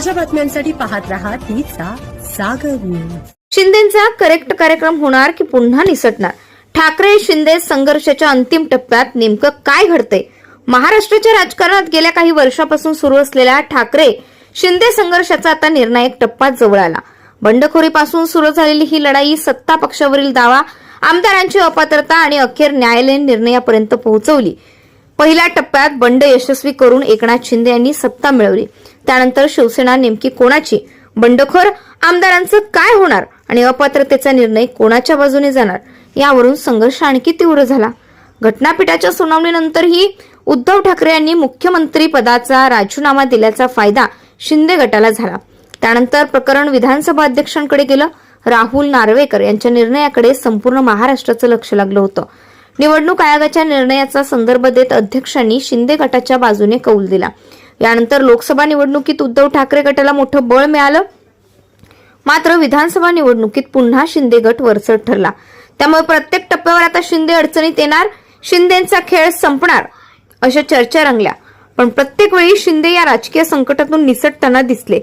ताज्या बातम्यांसाठी पाहत रहा तीचा सागर न्यूज। शिंदेचा करेक्ट कार्यक्रम होणार की पुन्हा निसटणार? ठाकरे शिंदे संघर्षाच्या अंतिम टप्प्यात नेमकं काय घडतंय? महाराष्ट्राच्या राजकारणात गेल्या काही वर्षापासून सुरू असलेल्या ठाकरे शिंदे संघर्षाचा आता निर्णायक टप्पा जवळ आला। बंडखोरीपासून सुरू झालेली ही लढाई सत्ता पक्षावरील दावा, आमदारांची अपात्रता आणि अखेर न्यायालयीन निर्णयापर्यंत पोहोचवली। पहिल्या टप्प्यात बंड यशस्वी करून एकनाथ शिंदे यांनी सत्ता मिळवली। त्यानंतर शिवसेना नेमकी कोणाची? बंडखोर आमदारांचं काय होणार आणि अपात्रतेचा निर्णय कोणाच्या बाजूने जाणार? यावरून संघर्ष आणखी तीव्र झाला। घटनापीठाच्या सुनावणीनंतरही उद्धव ठाकरे यांनी मुख्यमंत्री पदाचा राजीनामा दिल्याचा फायदा शिंदे गटाला झाला। त्यानंतर प्रकरण विधानसभा अध्यक्षांकडे गेलं। राहुल नार्वेकर यांच्या निर्णयाकडे संपूर्ण महाराष्ट्राचं लक्ष लागलं होतं। निवडणूक आयोगाच्या निर्णयाचा संदर्भ देत अध्यक्षांनी शिंदे गटाच्या बाजूने कौल दिला। यानंतर लोकसभा निवडणुकीत उद्धव ठाकरे गटाला मोठं बळ मिळालं, मात्र विधानसभा निवडणुकीत पुन्हा शिंदे गट वरचढ ठरला। त्यामुळे प्रत्येक टप्प्यावर आता शिंदे अडचणीत येणार, शिंदेचा खेळ संपणार अशा चर्चा रंगल्या। पण प्रत्येक वेळी शिंदे या राजकीय संकटातून निसटताना दिसले।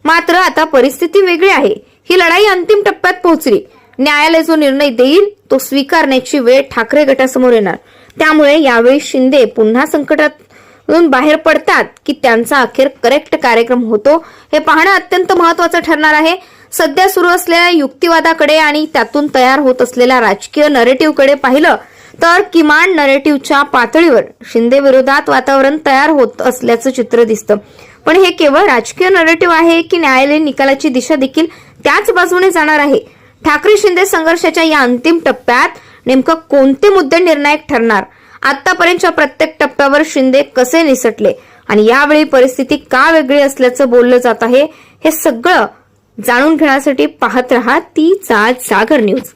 मात्र आता परिस्थिती वेगळी आहे। ही लढाई अंतिम टप्प्यात पोहोचली। न्यायालय जो निर्णय देईल तो स्वीकारण्याची वेळ ठाकरे गटासमोर येणार। त्यामुळे यावेळी शिंदे पुन्हा संकटातून बाहेर पडतात की त्यांचा अखेर करेक्ट कार्यक्रम होतो, हे पाहणं अत्यंत महत्त्वाचं ठरणार आहे। सध्या सुरू असलेल्या युक्तिवादाकडे आणि त्यातून तयार होत असलेल्या राजकीय नरेटिव्हकडे पाहिलं तर किमान नरेटिव्हच्या पातळीवर शिंदे विरोधात वातावरण तयार होत असल्याचं चित्र दिसतं। पण हे केवळ राजकीय नरेटिव्ह आहे की न्यायालयीन निकालाची दिशा देखील त्याच बाजूने जाणार आहे? ठाकरे शिंदे संघर्षाच्या या अंतिम टप्प्यात नेमकं कोणते मुद्दे निर्णायक ठरणार? आतापर्यंतच्या प्रत्येक टप्प्यावर शिंदे कसे निसटले आणि यावेळी परिस्थिती का वेगळी असल्याचं बोललं जात आहे, हे सगळं जाणून घेण्यासाठी पाहत रहा तीचा सागर न्यूज।